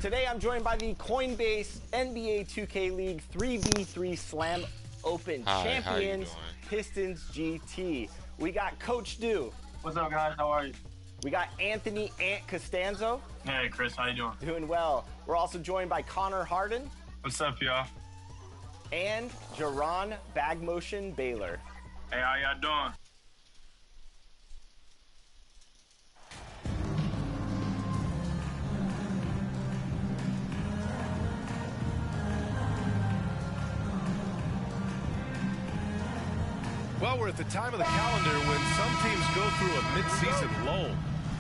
Today I'm joined by the Coinbase NBA 2K League 3v3 Slam Open champions, Pistons GT. We got Coach Du. What's up, guys? How are you? We got Anthony Ant Costanzo. Hey, Chris. How you doing? Doing well. We're also joined by Connor Harden. What's up, y'all? And Jaron Bagmotion Baylor. Hey, how y'all doing? Well, we're at the time of the calendar when some teams go through a mid-season lull.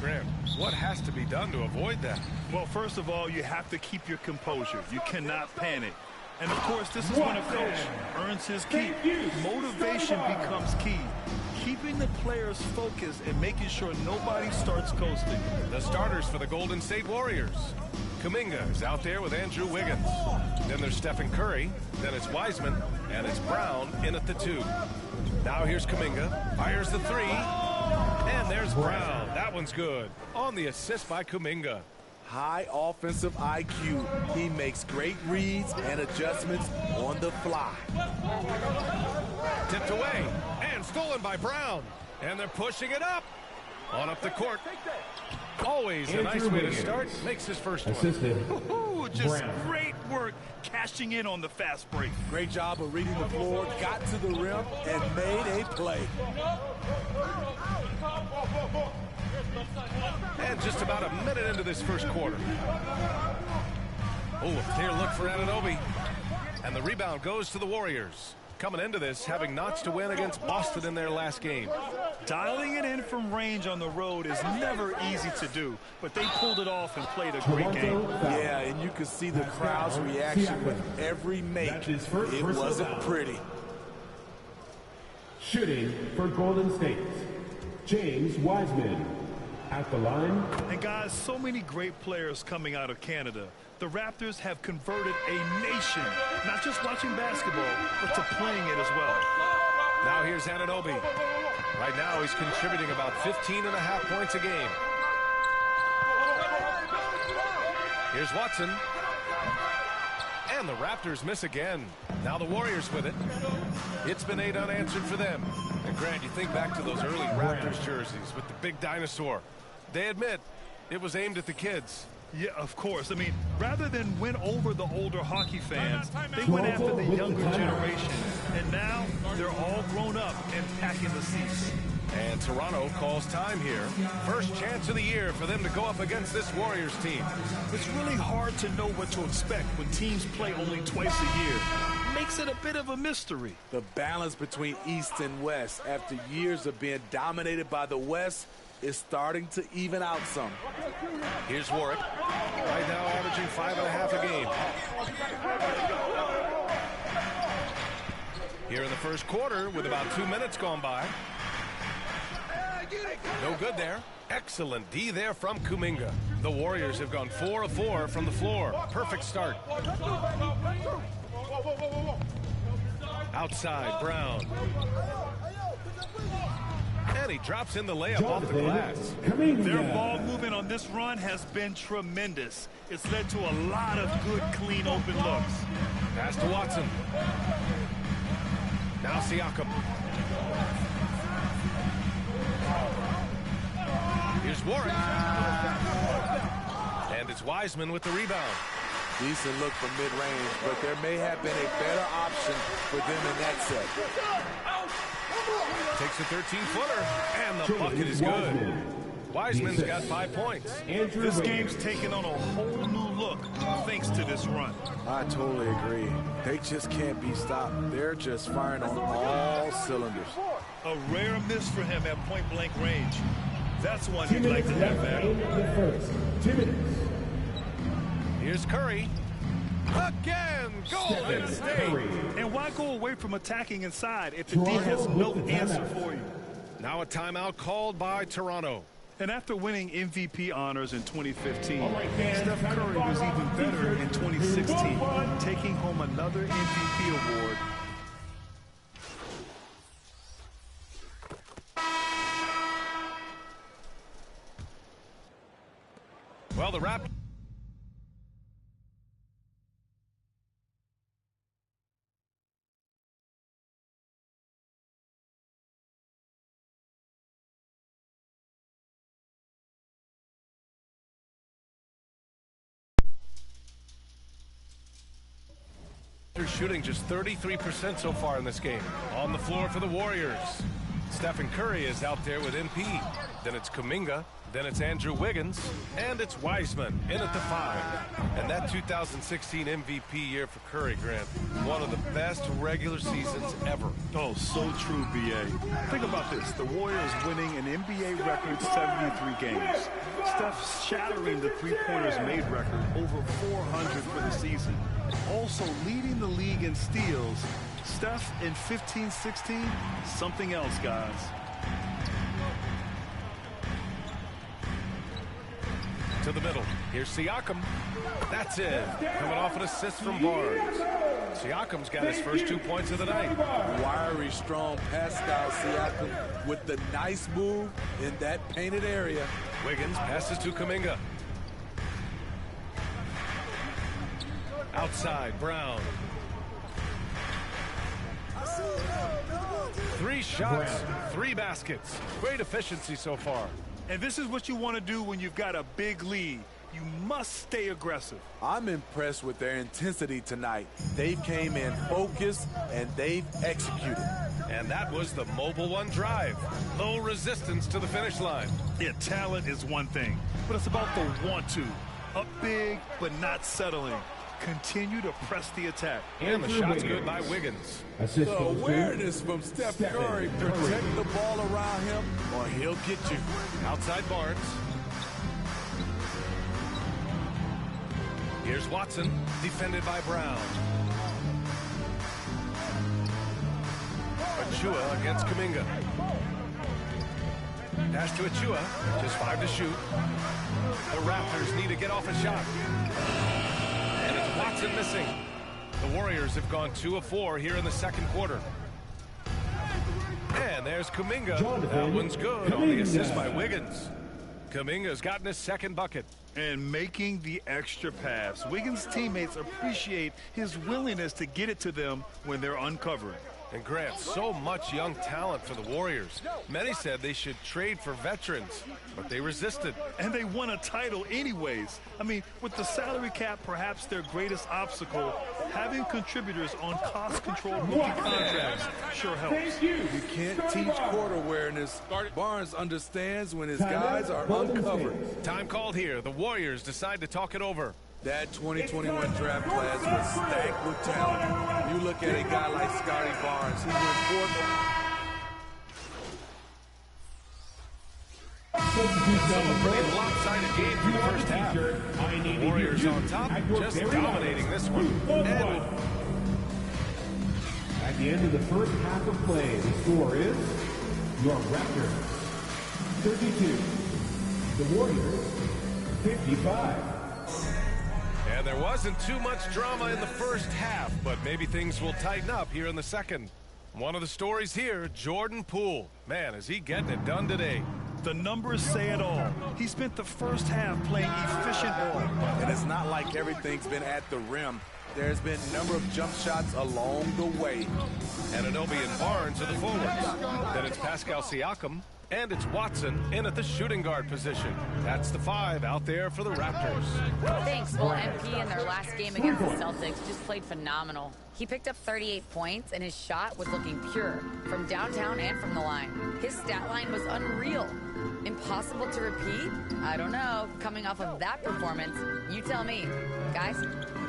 Graham, what has to be done to avoid that? Well, first of all, you have to keep your composure. You cannot panic. And, of course, this is when a coach earns his keep. Motivation becomes key. Keeping the players focused and making sure nobody starts coasting. The starters for the Golden State Warriors. Kuminga is out there with Andrew Wiggins. Then there's Stephen Curry. Then it's Wiseman. And it's Brown in at the 2. Now here's Kuminga. Fires the 3. And there's Brown. That one's good. On the assist by Kuminga. High offensive IQ. He makes great reads and adjustments on the fly. Tipped away and stolen by Brown. And they're pushing it up. On up the court. Always a nice way to start. Makes his first one. Ooh, just great work cashing in on the fast break. Great job of reading the floor, got to the rim, and made a play. And just about a minute into this first quarter. Oh, a clear look for Anunoby. And the rebound goes to the Warriors. Coming into this, having notched to win against Boston in their last game. Dialing it in from range on the road is never easy to do, but they pulled it off and played a great game. Yeah, and you could see the crowd's reaction with every make. It wasn't pretty. Shooting for Golden State, James Wiseman. At the line. And guys, so many great players coming out of Canada. The Raptors have converted a nation, not just watching basketball, but to playing it as well. Now here's Anunoby. Right now he's contributing about 15.5 points a game. Here's Watson. And the Raptors miss again. Now the Warriors with it. It's been 8 unanswered for them. And Grant, you think back to those early Raptors jerseys with the big dinosaur. They admit it was aimed at the kids. Yeah, of course. I mean, rather than win over the older hockey fans, they went after the younger generation. And now they're all grown up and packing the seats. And Toronto calls time here. First chance of the year for them to go up against this Warriors team. It's really hard to know what to expect when teams play only twice a year. Makes it a bit of a mystery. The balance between East and West after years of being dominated by the West is starting to even out some. Here's Warwick. Right now averaging 5.5 a game. Here in the first quarter with about 2 minutes gone by. No good there. Excellent D there from Kuminga. The Warriors have gone 4 of 4 from the floor. Perfect start. Outside, Brown. And he drops in the layup off the glass. Their ball movement on this run has been tremendous. It's led to a lot of good, clean, open looks. Pass to Watson. Now Siakam. Here's Warwick. And it's Wiseman with the rebound. Decent look from mid-range, but there may have been a better option for them in that set. Takes a 13-footer, and the bucket is good. Wiseman's got 5 points. This game's taken on a whole new look thanks to this run. I totally agree. They just can't be stopped. They're just firing on all cylinders. A rare miss for him at point-blank range. That's one he'd like to have back. 2 minutes. Here's Curry. Again, Golden State. And why go away from attacking inside if the D has no answer for you? Now a timeout called by Toronto. And after winning MVP honors in 2015, Steph Curry was even better in 2016, taking home another MVP award. Well, the Raptors Warriors shooting just 33% so far in this game. On the floor for the Warriors, Stephen Curry is out there with MP. Then it's Kuminga. Then it's Andrew Wiggins, and it's Wiseman in at the 5. And that 2016 MVP year for Curry, Grant, one of the best regular seasons ever. Oh, so true, B.A. Think about this. The Warriors winning an NBA record 73 games. Steph shattering the three-pointers made record, over 400 for the season. Also leading the league in steals. Steph in 15-16, something else, guys. To the middle. Here's Siakam. That's it. Coming off an assist from Barnes. Siakam's got his first 2 points of the night. Wiry, strong Pascal Siakam with the nice move in that painted area. Wiggins passes to Kuminga. Outside, Brown. 3 shots, 3 baskets. Great efficiency so far. And this is what you want to do when you've got a big lead. You must stay aggressive. I'm impressed with their intensity tonight. They came in focused, and they've executed. And that was the Mobile One drive. Low resistance to the finish line. Yeah, talent is one thing, but it's about the want to. Up big, but not settling. Continue to press the attack. And the shot's good by Wiggins. The awareness from Steph Curry. Protect the ball around him, or he'll get you. Outside Barnes. Here's Watson, defended by Brown. Achua against Kuminga. Pass to Achua, just 5 to shoot. The Raptors need to get off a shot. And it's Watson missing. The Warriors have gone 2 of 4 here in the second quarter. And there's Kuminga. That one's good on the assist by Wiggins. Kuminga's gotten his second bucket. And making the extra pass. Wiggins' teammates appreciate his willingness to get it to them when they're uncovering. And Grant, so much young talent for the Warriors. Many said they should trade for veterans, but they resisted. And they won a title anyways. I mean, with the salary cap perhaps their greatest obstacle, having contributors on cost-controlled rookie contracts sure helps. You can't teach court awareness. Barnes understands when his guys are uncovered. Time called here. The Warriors decide to talk it over. That 2021 draft class was stacked with talent. You look at a guy like Scotty Barnes. He went fourth. A pretty lopsided game for the first half. The Warriors on top, just dominating this one. And at the end of the first half of play, the score is your Raptors 32, the Warriors 55. And there wasn't too much drama in the first half, but maybe things will tighten up here in the second. One of the stories here, Jordan Poole. Man, is he getting it done today. The numbers say it all. He spent the first half playing efficient ball. And it's not like everything's been at the rim. There's been a number of jump shots along the way. Anunoby and Barnes are the forwards. Then it's Pascal Siakam. And it's Watson in at the shooting guard position. That's the 5 out there for the Raptors. Thanks. Well, MP in their last game against the Celtics just played phenomenal. He picked up 38 points, and his shot was looking pure from downtown and from the line. His stat line was unreal. Impossible to repeat? I don't know. Coming off of that performance, you tell me. Guys?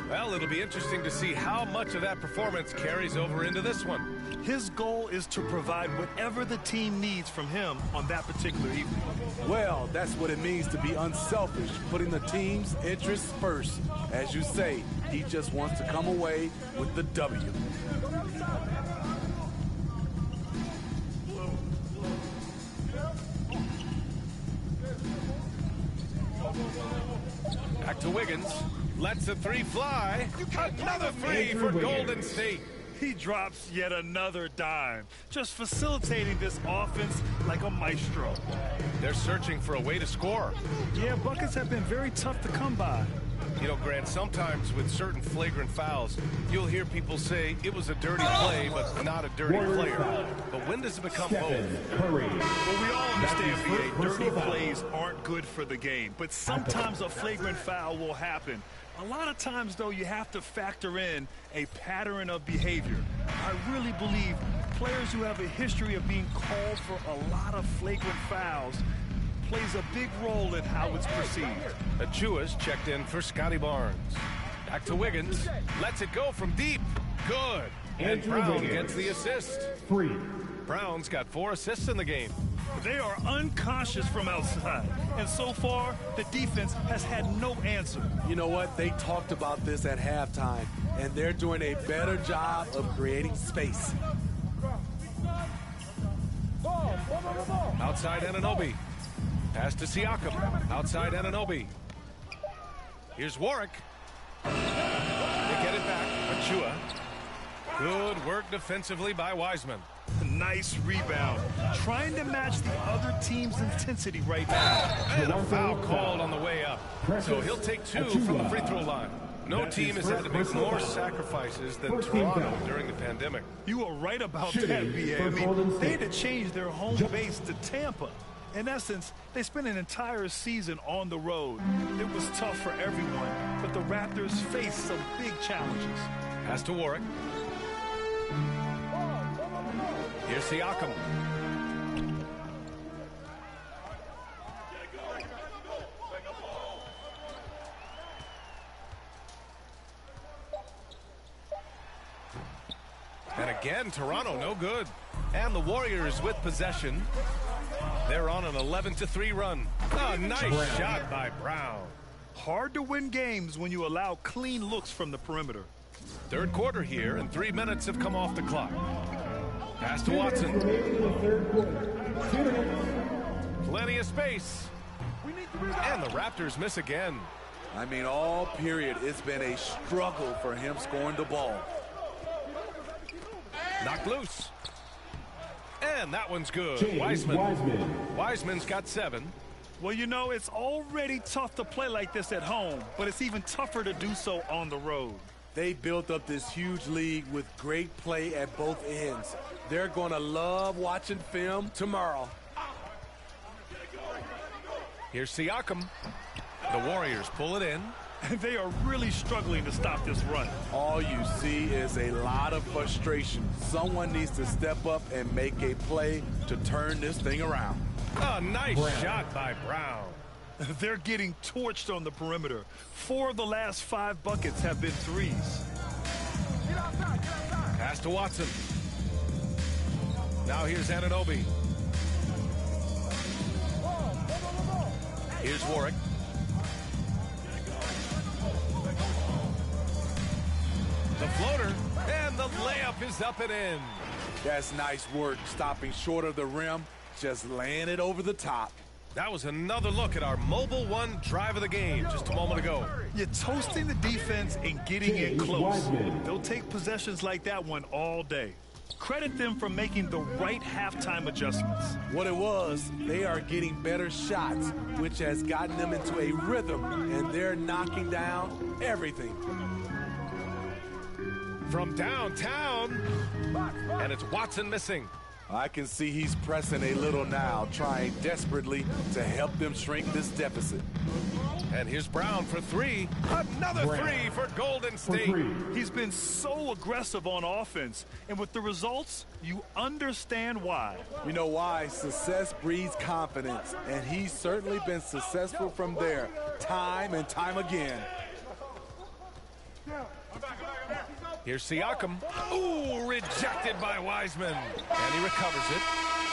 Well, it'll be interesting to see how much of that performance carries over into this one. His goal is to provide whatever the team needs from him on that particular evening. Well, that's what it means to be unselfish, putting the team's interests first. As you say, he just wants to come away with the W. Back to Wiggins. Lets the 3 fly. Another 3 for Golden State. He drops yet another dime, just facilitating this offense like a maestro. They're searching for a way to score. Yeah, buckets have been very tough to come by. You know, Grant, sometimes with certain flagrant fouls, you'll hear people say it was a dirty play, but not a dirty player. But when does it become both? Curry. Well, we all understand, BA, dirty plays aren't good for the game, but sometimes a flagrant foul will happen. A lot of times, though, you have to factor in a pattern of behavior. I really believe players who have a history of being called for a lot of flagrant fouls plays a big role in how it's perceived. Achua's checked in for Scotty Barnes. Back to Wiggins. Lets it go from deep. Good. And Brown gets the assist. 3. Brown's got 4 assists in the game. They are unconscious from outside, and so far, the defense has had no answer. You know what? They talked about this at halftime, and they're doing a better job of creating space. Outside Anunoby. Pass to Siakam. Outside Anunoby. Here's Warwick. They get it back. Achua. Good work defensively by Wiseman. Nice rebound. Trying to match the other team's intensity right now. And a foul called on the way up. So he'll take 2 from the free throw line. No team has had to make more sacrifices than Toronto during the pandemic. You are right about that, BA. I mean, they had to change their home base to Tampa. In essence, they spent an entire season on the road. It was tough for everyone, but the Raptors faced some big challenges. Pass to Warwick. Here's Siakam. And again, Toronto no good. And the Warriors with possession. They're on an 11-3 run. A nice shot by Brown. Hard to win games when you allow clean looks from the perimeter. Third quarter here, and 3 minutes have come off the clock. Pass to Watson. Plenty of space. And the Raptors miss again. I mean, all period, it's been a struggle for him scoring the ball. Knocked loose. And that one's good. James Wiseman. Wiseman's got 7. Well, you know, it's already tough to play like this at home, but it's even tougher to do so on the road. They built up this huge league with great play at both ends. They're going to love watching film tomorrow. Here's Siakam. The Warriors pull it in. And they are really struggling to stop this run. All you see is a lot of frustration. Someone needs to step up and make a play to turn this thing around. A nice shot by Brown. They're getting torched on the perimeter. 4 of the last 5 buckets have been threes. Pass to Watson. Now here's Anunoby. Here's Warwick. The floater, and the layup is up and in. That's nice work, stopping short of the rim, just laying it over the top. That was another look at our Mobile One drive of the game just a moment ago. You're toasting the defense and getting it close. They'll take possessions like that one all day. Credit them for making the right halftime adjustments. What it was, they are getting better shots, which has gotten them into a rhythm, and they're knocking down everything. From downtown, and it's Watson missing. I can see he's pressing a little now, trying desperately to help them shrink this deficit. And here's Brown for 3. Another 3 for Golden State. He's been so aggressive on offense, and with the results, you understand why. You know why? Success breeds confidence, and he's certainly been successful from there, time and time again. Here's Siakam. Ooh, rejected by Wiseman. And he recovers it.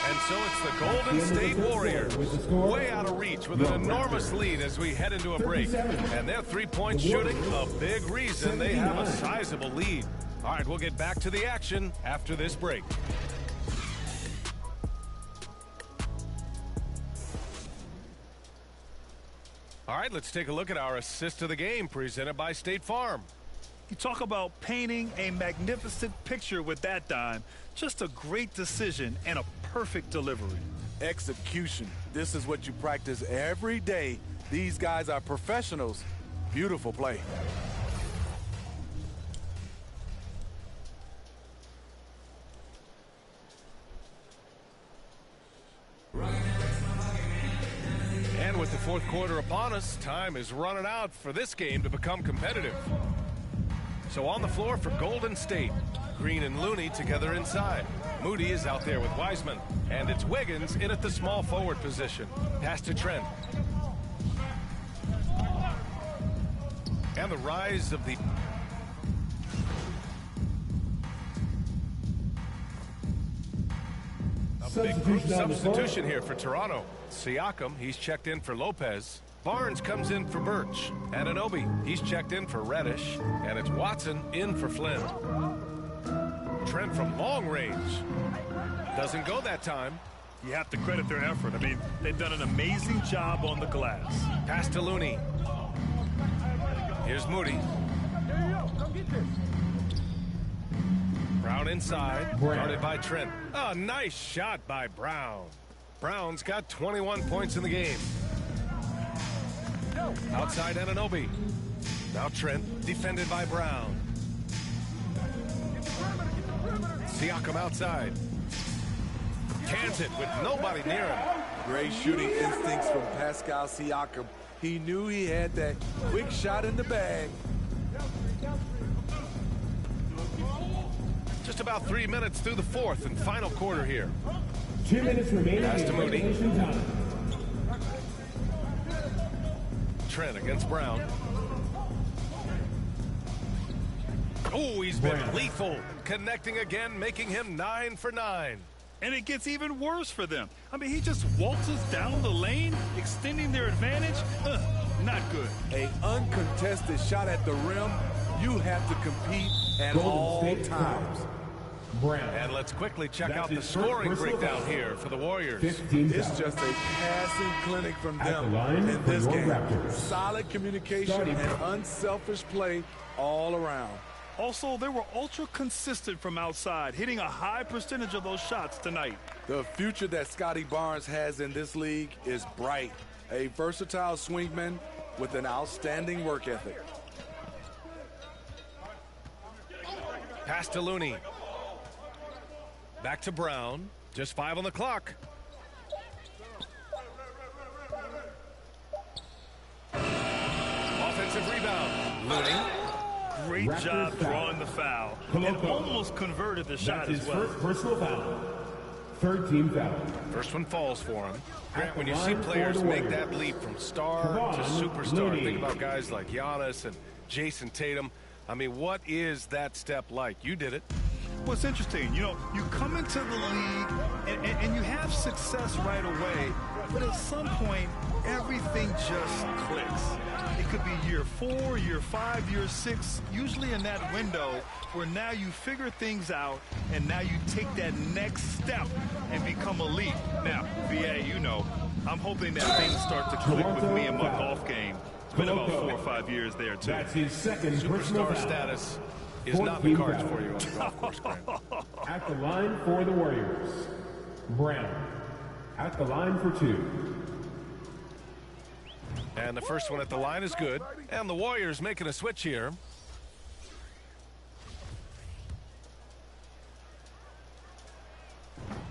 And so it's the Golden State Warriors, way out of reach with an enormous lead as we head into a break. And their three-point shooting, a big reason they have a sizable lead. All right, we'll get back to the action after this break. All right, let's take a look at our assist of the game presented by State Farm. You talk about painting a magnificent picture with that dime. Just a great decision and a perfect delivery. Execution. This is what you practice every day. These guys are professionals. Beautiful play. And with the fourth quarter upon us, time is running out for this game to become competitive. So on the floor for Golden State, Green and Looney together inside. Moody is out there with Wiseman, and it's Wiggins in at the small forward position. Pass to Trent. And the rise of the... A big group substitution here for Toronto. Siakam, he's checked in for Lopez. Barnes comes in for Birch. Anunoby, he's checked in for Reddish. And it's Watson in for Flynn. Trent from long range. Doesn't go that time. You have to credit their effort. I mean, they've done an amazing job on the glass. Pass to Looney. Here's Moody. Brown inside, guarded by Trent. Oh, nice shot by Brown. Brown's got 21 points in the game. Outside Anunoby. Now Trent, defended by Brown. Siakam outside. Cans it with nobody near him. Great shooting instincts from Pascal Siakam. He knew he had that quick shot in the bag. Just about 3 minutes through the fourth and final quarter here. 2 minutes remaining. Pass to Moody. Time. Trent against Brown. Oh, he's been lethal. Connecting again, making him 9 for 9. And it gets even worse for them. I mean, he just waltzes down the lane, extending their advantage. Not good. An uncontested shot at the rim. You have to compete at all times. Brown. And let's quickly check out the scoring breakdown here for the Warriors. It's just a passing clinic from them in this game. Solid communication and unselfish play all around. Also, they were ultra consistent from outside, hitting a high percentage of those shots tonight. The future that Scotty Barnes has in this league is bright. A versatile swingman with an outstanding work ethic. Pass to Looney. Back to Brown. Just 5 on the clock. Offensive rebound. Looney. Great job drawing the foul. And almost converted the shot as well. First personal foul. Third team foul. First one falls for him. Grant, when you see players make that leap from star to superstar, think about guys like Giannis and Jason Tatum. I mean, what is that step like? You did it. What's interesting, you know, you come into the league and you have success right away, but at some point, everything just clicks. It could be year 4, year 5, year 6, usually in that window where now you figure things out and now you take that next step and become elite. Now, VA, you know, I'm hoping that things start to click with me in my golf game. It's been about 4 or 5 years there, too. That's his second Superstar status is not in the cards for you on the golf course, Grant. At the line for the Warriors, Brown. At the line for 2. And the first one at the line is good. And the Warriors making a switch here.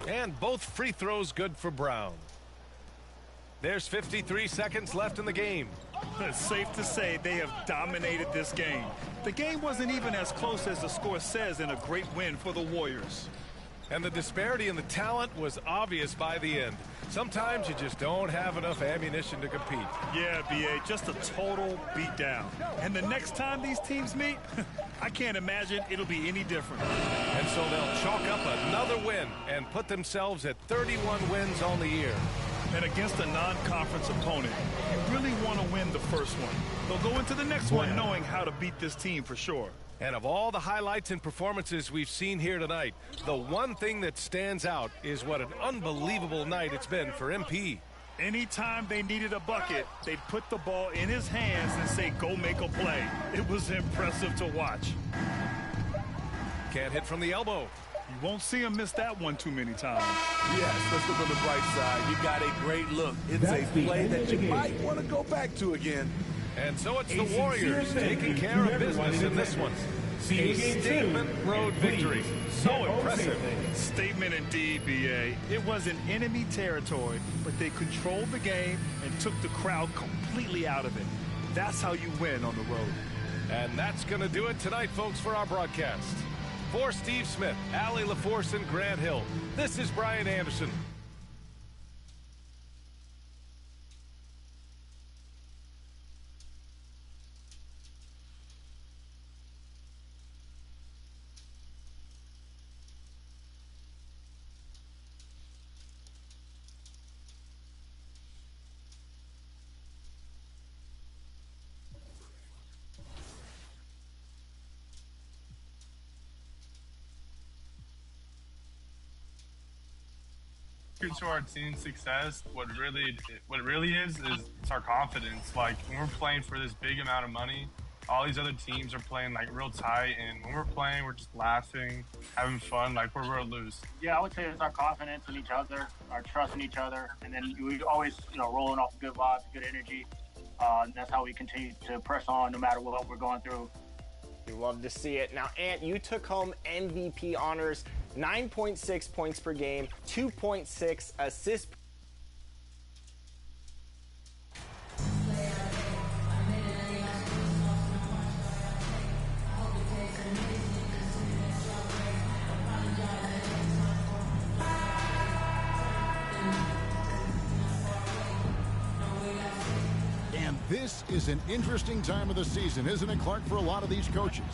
And both free throws good for Brown. There's 53 seconds left in the game. It's safe to say they have dominated this game. The game wasn't even as close as the score says in a great win for the Warriors. And the disparity in the talent was obvious by the end. Sometimes you just don't have enough ammunition to compete. Yeah, B.A., just a total beatdown. And the next time these teams meet, I can't imagine it'll be any different. And so they'll chalk up another win and put themselves at 31 wins on the year. And against a non-conference opponent, you really want to win the first one. They'll go into the next one knowing how to beat this team for sure. And of all the highlights and performances we've seen here tonight, the one thing that stands out is what an unbelievable night it's been for MP. Anytime they needed a bucket, they'd put the ball in his hands and say, go make a play. It was impressive to watch. Can't hit from the elbow. You won't see him miss that one too many times. Yes, let's look on the bright side. You got a great look. It's a play that you might want to go back to again. And so it's the Warriors taking care of business in this one. A statement road victory. So impressive. Statement indeed, BA. It wasn't enemy territory, but they controlled the game and took the crowd completely out of it. That's how you win on the road. And that's going to do it tonight, folks, for our broadcast. For Steve Smith, Allie LaForce, and Grant Hill, this is Brian Anderson. To our team's success, what it really is it's our confidence. Like when we're playing for this big amount of money, all these other teams are playing like real tight, and when we're playing, we're just laughing, having fun, like we're real loose. Yeah, I would say it's our confidence in each other, our trust in each other, and then we always, rolling off good vibes, good energy. And that's how we continue to press on no matter what we're going through. You love to see it. Now, Ant, you took home MVP honors, 9.6 points per game, 2.6 assists. This is an interesting time of the season, isn't it, Clark, for a lot of these coaches?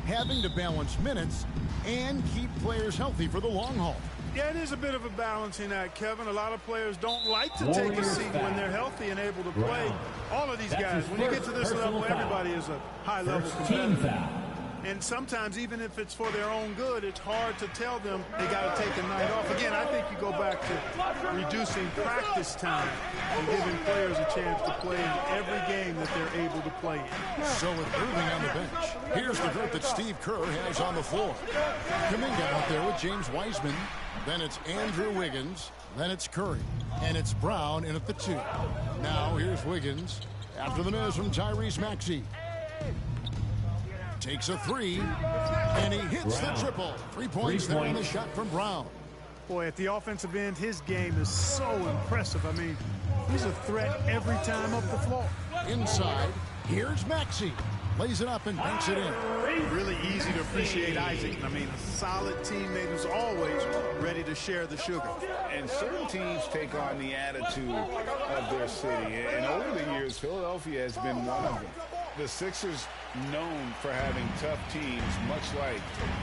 Having to balance minutes and keep players healthy for the long haul. Yeah, it is a bit of a balancing act, Kevin. A lot of players don't like to take a seat when they're healthy and able to play. All of these guys, when you get to this level, everybody is a high-level competitor. And sometimes, even if it's for their own good, it's hard to tell them they got to take a night off. Again, I think you go back to reducing practice time and giving players a chance to play in every game that they're able to play in. So improving on the bench. Here's the group that Steve Kerr has on the floor. Kuminga out there with James Wiseman. Then it's Andrew Wiggins. Then it's Curry. And it's Brown in at the 2. Now here's Wiggins after the miss from Tyrese Maxey. Takes a 3, and he hits the triple. 3 points there on the shot from Brown. Boy, at the offensive end, his game is so impressive. I mean, he's a threat every time up the floor. Inside, here's Maxey. Lays it up and banks it in. Really easy to appreciate Isaac. I mean, a solid teammate who's always ready to share the sugar. And certain teams take on the attitude of their city. And over the years, Philadelphia has been one of them. The Sixers known for having tough teams, much like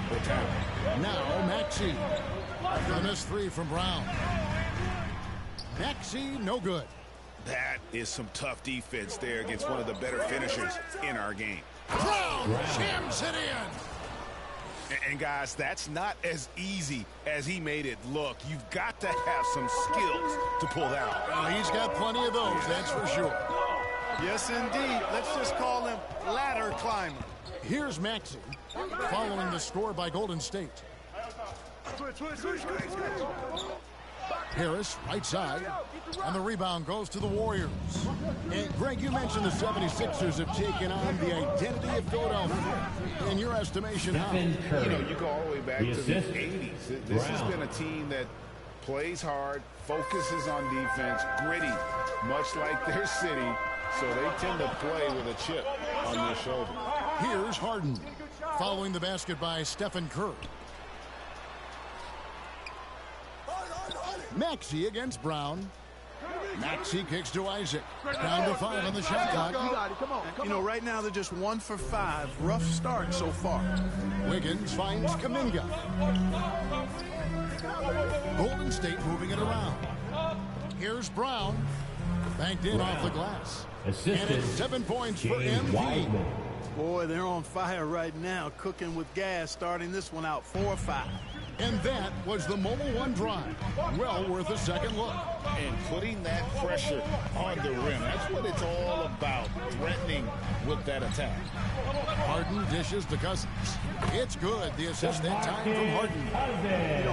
the town. Now Maxey. After the missed 3 from Brown. Maxey, no good. That is some tough defense there against one of the better finishers in our game. Brown jams it in. And guys, that's not as easy as he made it look. You've got to have some skills to pull that off. Well, he's got plenty of those, that's for sure. Yes, indeed. Let's just call him ladder climber. Here's Maxey, following the score by Golden State. Harris, right side, and the rebound goes to the Warriors. And Greg, you mentioned the 76ers have taken on the identity of Philadelphia. In your estimation, how? You go all the way back to the 80s. This has been a team that plays hard, focuses on defense, gritty, much like their city. So they tend to play with a chip on their shoulder. Here's Harden, following the basket by Stephen Curry. Maxey against Brown. Maxey kicks to Isaac. Down to 5 on the shot clock. Right now they're just 1 for 5. Rough start so far. Wiggins finds Kuminga. Golden State moving it around. Here's Brown. Banked in off the glass. And it's 7 points for MP. Boy, they're on fire right now, cooking with gas, starting this one out 4-5. And that was the Mobile One drive. Well worth a second look. And putting that pressure on the rim. That's what it's all about, threatening with that attack. Harden dishes to Cousins. It's good. The assist that time from Harden.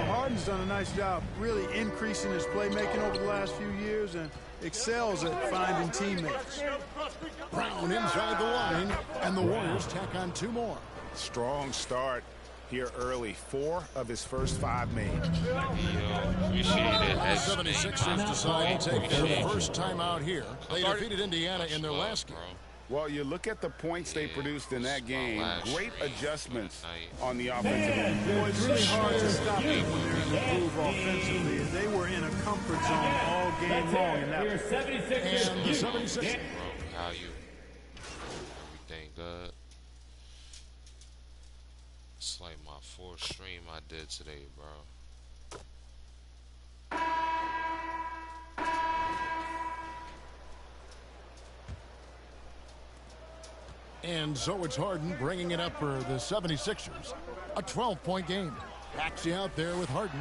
Harden's done a nice job really increasing his playmaking over the last few years and excels at finding teammates. Brown inside the line, and the Warriors tack on 2 more. Strong start here early. 4 of his first 5 made. Appreciate it. The 76ers decide to take their first time out here. They defeated Indiana in their last game. Well, you look at the points they produced in that game. Great adjustments on the offensive end. Boy, it's really hard to stop them when they're in the groove offensively. They were in a comfort zone all game long. And that was 76ers. And the 76ers. How you? Everything good? It's like my 4th stream I did today, bro. And so it's Harden bringing it up for the 76ers. A 12-point game. Maxey out there with Harden.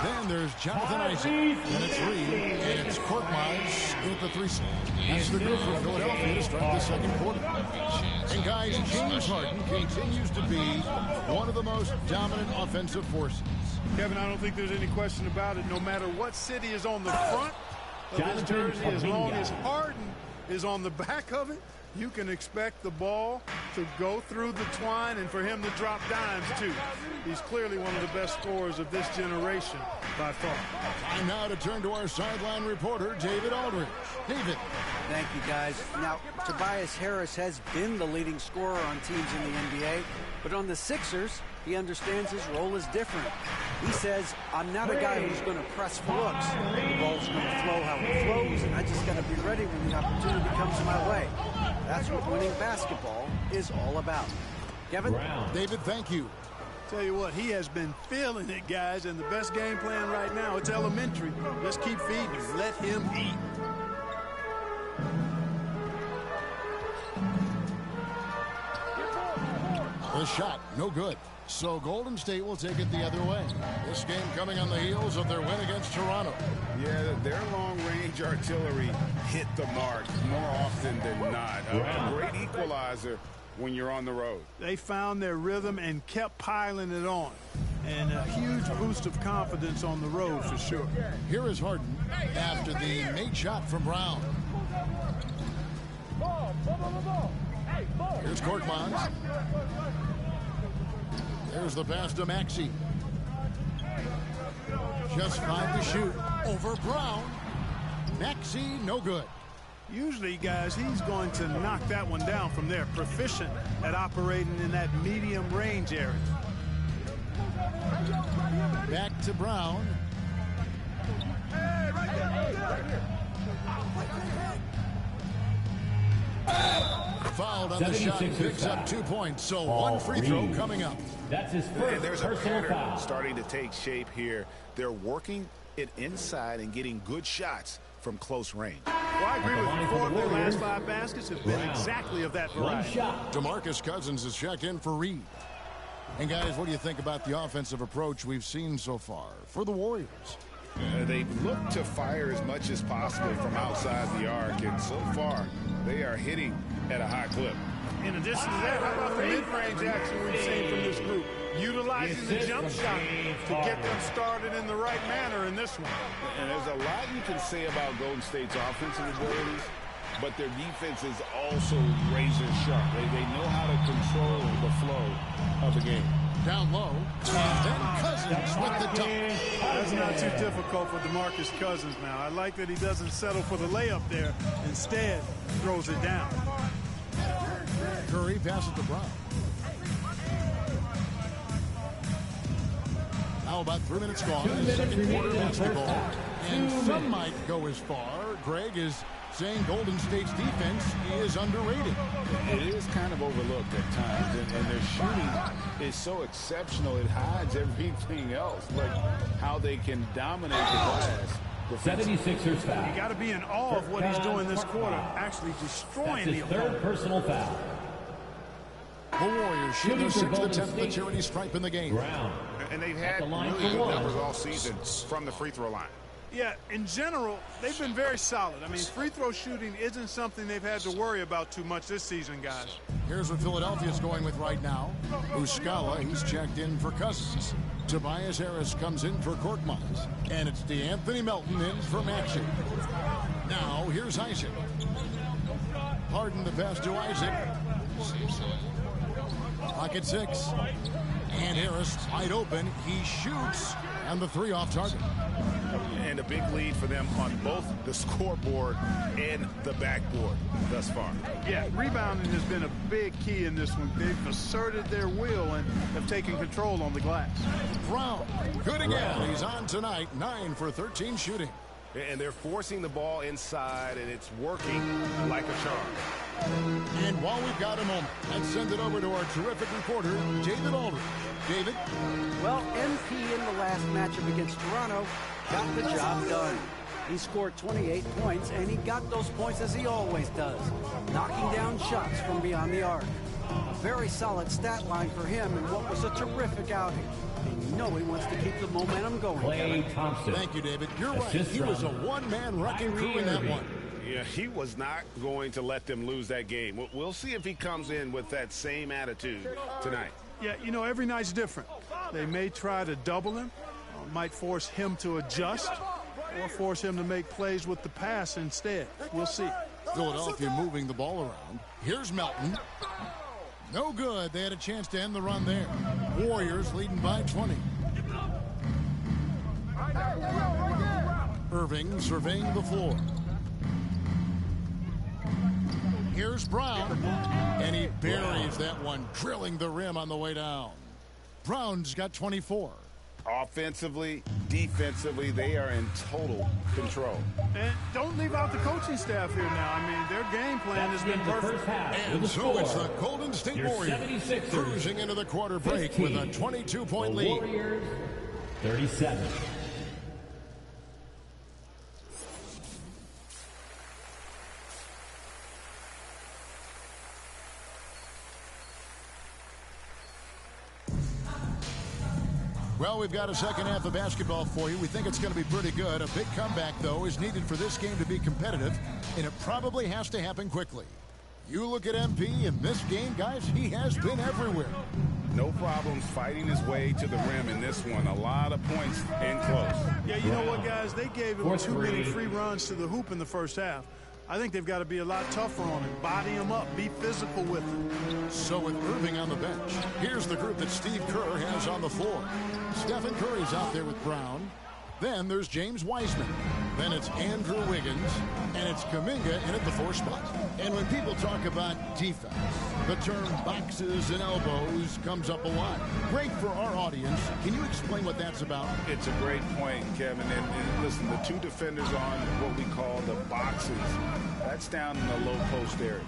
Then there's Jonathan Isaac. And it's Reed. And it's Korkmaz with the 3 slot. That's the group for Philadelphia to start the second quarter. And guys, James Harden continues to be one of the most dominant offensive forces. Kevin, I don't think there's any question about it. No matter what city is on the front of his jersey, as long as Harden is on the back of it, you can expect the ball to go through the twine and for him to drop dimes, too. He's clearly one of the best scorers of this generation by far. Time now to turn to our sideline reporter, David Aldridge. David. Thank you, guys. Now, Tobias Harris has been the leading scorer on teams in the NBA, but on the Sixers, he understands his role is different. He says, I'm not a guy who's going to press for looks. The ball's going to flow how it flows, and I just got to be ready when the opportunity comes my way. That's what winning basketball is all about. Kevin? David, thank you. Tell you what, he has been feeling it, guys, and the best game plan right now, it's elementary. Just keep feeding him. Let him eat. The shot, no good. So Golden State will take it the other way. This game coming on the heels of their win against Toronto. Yeah, their long-range artillery hit the mark more often than not. A great equalizer when you're on the road. They found their rhythm and kept piling it on. And a huge boost of confidence on the road for sure. Here is Harden after the made shot from Brown. Here's Korkmaz. There's the pass to Maxey. Just 5 to shoot. Over Brown. Maxey, no good. Usually, guys, he's going to knock that one down from there. Proficient at operating in that medium range area. Back to Brown. Fouled on the shot, picks up 2 points, so 1 free throw coming up. That's his first there's a personal pattern foul. starting to take shape here. They're working it inside and getting good shots from close range. Well, I agree with you. 4 of their last 5 baskets have been exactly of that variety. DeMarcus Cousins is checked in for Reed. And guys, what do you think about the offensive approach we've seen so far for the Warriors? They've looked to fire as much as possible from outside the arc, and so far they are hitting at a high clip. In addition to that, how about the mid-range action we've seen from this group? Utilizing the jump shot to get them started in the right manner in this one. And there's a lot you can say about Golden State's offensive abilities, but their defense is also razor sharp. They know how to control the flow of the game. Down low, and then Cousins with the dunk. That's not too difficult for DeMarcus Cousins now. I like that he doesn't settle for the layup there. Instead, throws it down. Curry passes to Brown. Now about 3 minutes gone in the second quarter basketball. And some might go as far, Greg, is saying Golden State's defense is underrated. It is kind of overlooked at times, and their shooting is so exceptional it hides everything else, like how they can dominate the glass. 76ers foul. You got to be in awe of what he's doing this quarter, actually destroying the opponent. Third personal foul. The Warriors shoot their 6th attempt at the charity stripe in the game. And they've had really good numbers all season from the free throw line. Yeah, in general, they've been very solid. I mean, free throw shooting isn't something they've had to worry about too much this season, guys. Here's what Philadelphia's going with right now. Muscala, he's checked in for Cousins. Tobias Harris comes in for Korkmaz. And it's DeAnthony Melton in for Maxey. Now, here's Isaac. Harden the pass to Isaac. Pocket 6. And Harris wide open. He shoots. And the 3 off target. And a big lead for them on both the scoreboard and the backboard thus far. Yeah, rebounding has been a big key in this one. They've asserted their will and have taken control on the glass. Brown, good again. He's on tonight, 9 for 13 shooting. And they're forcing the ball inside, and it's working like a charm. And while we've got a moment, let's send it over to our terrific reporter, David Aldridge. David? Well, MP in the last matchup against Toronto got the job done. He scored 28 points, and he got those points as he always does, knocking down shots from beyond the arc. A very solid stat line for him in what was a terrific outing. And you know he wants to keep the momentum going. Klay Thompson. Thank you, David. You're right. He was a one-man wrecking crew in that one. Yeah, he was not going to let them lose that game. We'll see if he comes in with that same attitude tonight. Yeah, you know, every night's different. They may try to double him, might force him to adjust, or force him to make plays with the pass instead. We'll see. Philadelphia moving the ball around. Here's Melton. No good. They had a chance to end the run there. Warriors leading by 20. Irving surveying the floor. Here's Brown, and he buries that one, drilling the rim on the way down. Brown's got 24. Offensively, defensively, they are in total control. And don't leave out the coaching staff here now. I mean, their game plan has been perfect. And so it's the Golden State Warriors cruising into the quarter break with a 22-point lead. Warriors, 37. Well, we've got a second half of basketball for you. We think it's going to be pretty good. A big comeback, though, is needed for this game to be competitive, and it probably has to happen quickly. You look at MP in this game, guys, he has been everywhere. No problems fighting his way to the rim in this one. A lot of points and close. Yeah, you know what, guys? They gave him too many free runs to the hoop in the first half. I think they've got to be a lot tougher on him. Body him up. Be physical with him. So with Irving on the bench, here's the group that Steve Kerr has on the floor. Stephen Curry's out there with Brown. Then there's James Wiseman. Then it's Andrew Wiggins. And it's Kuminga in at the 4 spot. And when people talk about defense, the term boxes and elbows comes up a lot. Great for our audience. Can you explain what that's about? It's a great point, Kevin. And listen, the 2 defenders on what we call the boxes, that's down in the low post area.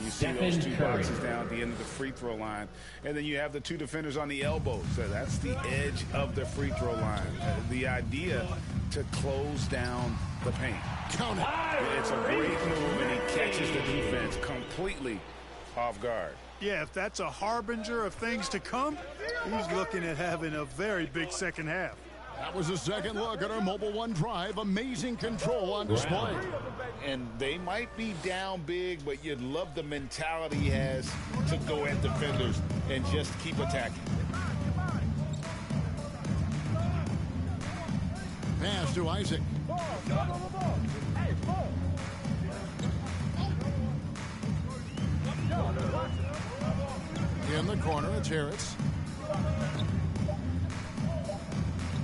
You see those 2 boxes down at the end of the free throw line. And then you have the 2 defenders on the elbows. So that's the edge of the free throw line. The idea to close down the paint. Count it. It's a great move, and he catches the defense completely off guard. Yeah, if that's a harbinger of things to come, he's looking at having a very big second half. That was a second look at our Mobile One drive. Amazing control on display. And they might be down big, but you'd love the mentality he has to go at defenders and just keep attacking. Pass to Isaac. In the corner, it's Harris.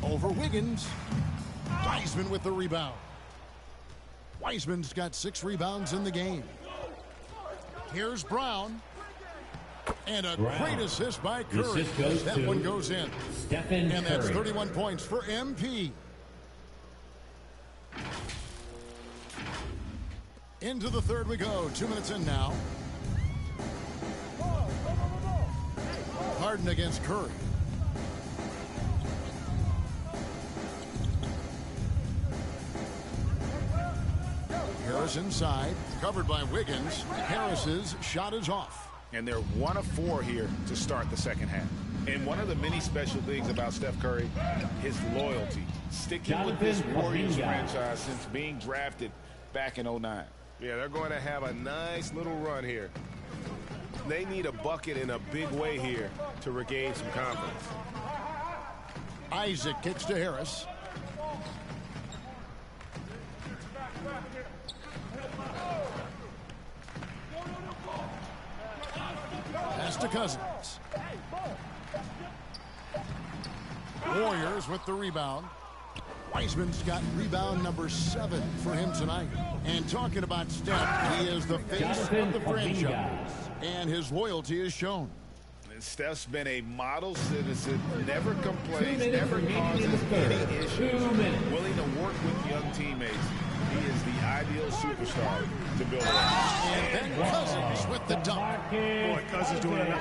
Over Wiggins. Wiseman with the rebound. Wiseman's got 6 rebounds in the game. Here's Brown. And a great assist by Curry. That one goes in. And that's 31 points for MP. Into the third we go. 2 minutes in now. Harden against Curry. Harris inside, covered by Wiggins. Harris's shot is off. And they're 1 of 4 here to start the second half. And one of the many special things about Steph Curry, his loyalty. Sticking with this Warriors franchise since being drafted back in 09. Yeah, they're going to have a nice little run here. They need a bucket in a big way here to regain some confidence. Isaac kicks to Harris. Pass to Cousins. Warriors with the rebound. Wiseman's got rebound number 7 for him tonight. And talking about Steph, he is the face of the franchise. And his loyalty is shown. And Steph's been a model citizen, never complains, never causes any issues, willing to work with young teammates. He is the ideal superstar to build around. And then Cousins with the dunk. Boy, Cousins doing it.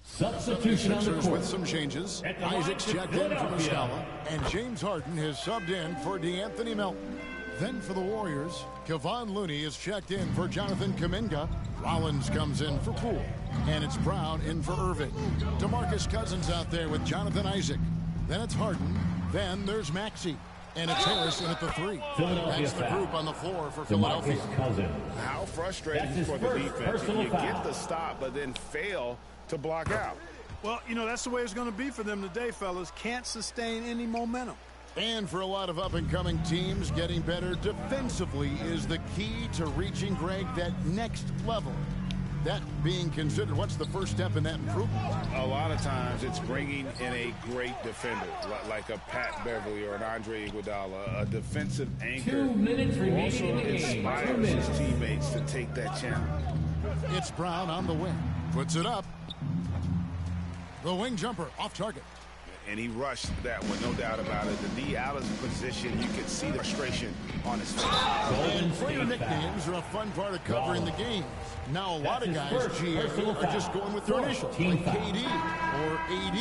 Substitution on the court. With some changes. Isaac's checked in for Muscala, and James Harden has subbed in for DeAnthony Melton. Then for the Warriors, Kevon Looney is checked in for Jonathan Kuminga. Rollins comes in for Poole, and it's Brown in for Irving. DeMarcus Cousins out there with Jonathan Isaac. Then it's Harden. Then there's Maxey. And it's Harris in at the 3. That's the group on the floor for Philadelphia. How frustrating for the defense. You get the stop, but then fail to block out. Well, you know, that's the way it's going to be for them today, fellas. Can't sustain any momentum. And for a lot of up-and-coming teams, getting better defensively is the key to reaching, Greg, that next level. That being considered, what's the first step in that improvement? A lot of times it's bringing in a great defender, like a Pat Beverly or an Andre Iguodala, a defensive anchor 2 minutes who remaining also in the game. inspires his teammates to take that challenge. It's Brown on the wing. Puts it up. The wing jumper off target. And he rushed that one, no doubt about it. The D out of position, you could see the frustration on his face. And player nicknames are a fun part of covering the games. Now, a lot of guys, GA, are just going with their initials, like KD or AD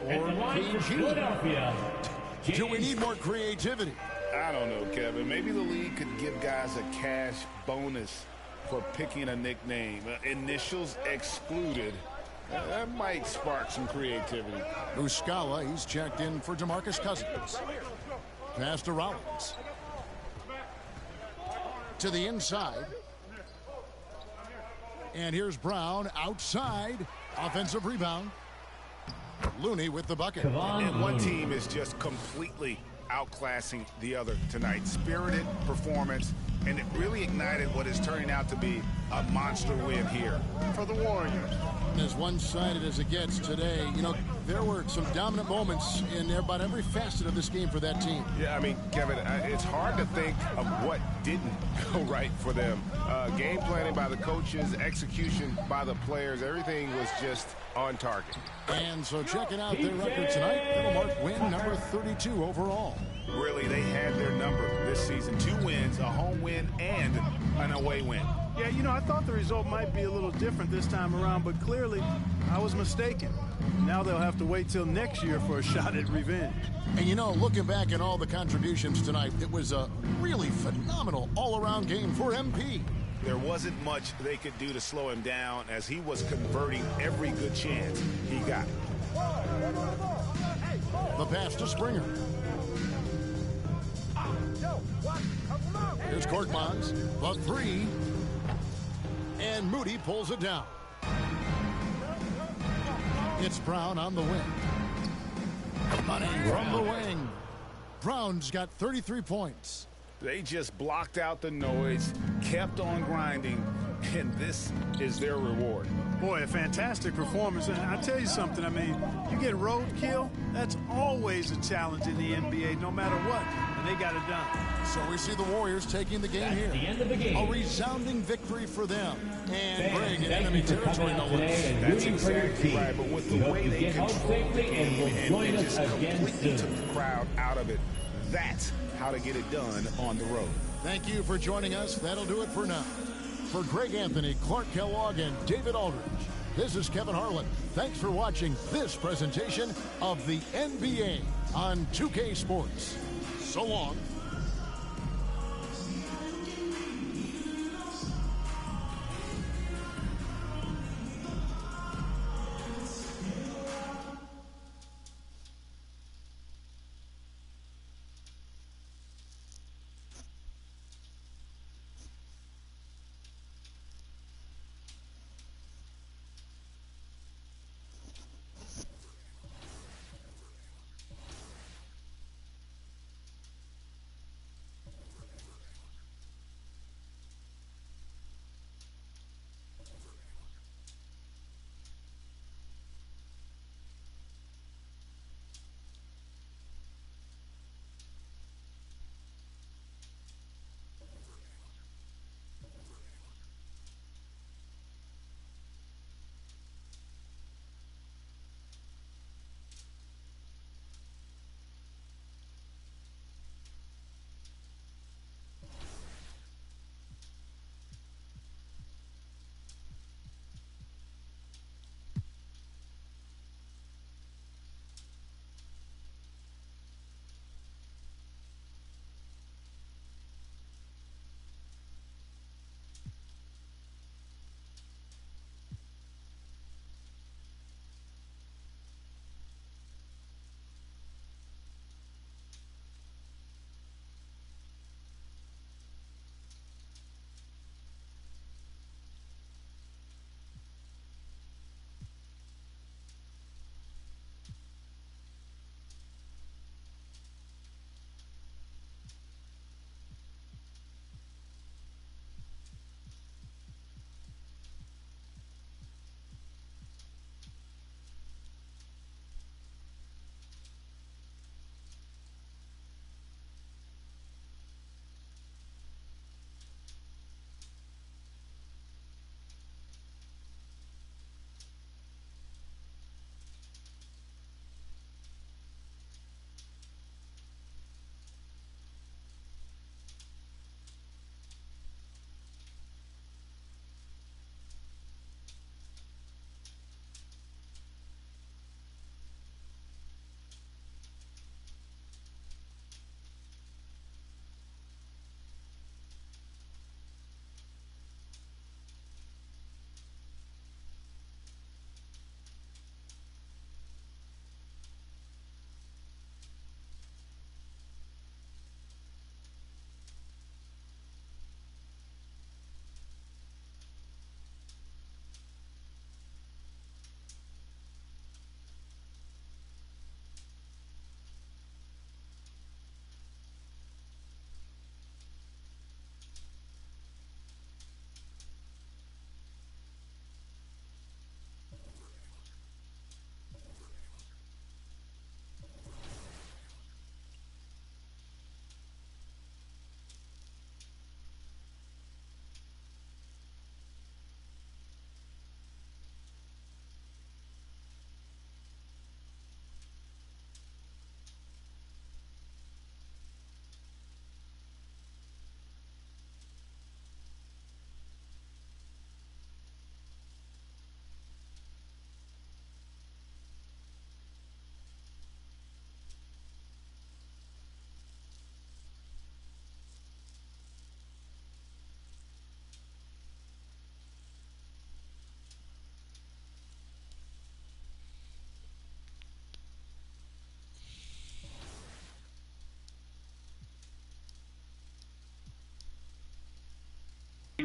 or KG. Do we need more creativity? I don't know, Kevin. Maybe the league could give guys a cash bonus for picking a nickname. Initials excluded. That might spark some creativity. Muscala, he's checked in for DeMarcus Cousins. Pass to Rollins. To the inside. And here's Brown outside. Offensive rebound. Looney with the bucket. And one team is just completely outclassing the other tonight. Spirited performance, and it really ignited what is turning out to be a monster win here for the Warriors. As one-sided as it gets today, you know, there were some dominant moments in about every facet of this game for that team. Yeah, I mean, Kevin, it's hard to think of what didn't go right for them. Game planning by the coaches, execution by the players, everything was just on target. And so checking out their record tonight, that'll mark win number 32 overall. Really, they had their number this season. 2 wins, a home win, and an away win. Yeah, you know, I thought the result might be a little different this time around, but clearly I was mistaken. Now they'll have to wait till next year for a shot at revenge. And, you know, looking back at all the contributions tonight, it was a really phenomenal all-around game for MP. There wasn't much they could do to slow him down as he was converting every good chance he got. The pass to Springer. Here's Korkmaz, the 3. And Moody pulls it down. It's Brown on the wing. Money from the wing. Brown's got 33 points. They just blocked out the noise, kept on grinding, and this is their reward. Boy, a fantastic performance. And I'll tell you something, I mean, you get roadkill, that's always a challenge in the NBA, no matter what. And they got it done. So we see the Warriors taking the game here. The end of the game. A resounding victory for them. And Greg in enemy territory, no less. That's exactly right, but with the way they controlled the game and just completely took the crowd out of it, that's how to get it done on the road. Thank you for joining us. That'll do it for now. For Greg Anthony, Clark Kellogg, and David Aldridge, this is Kevin Harlan. Thanks for watching this presentation of the NBA on 2K Sports. So long.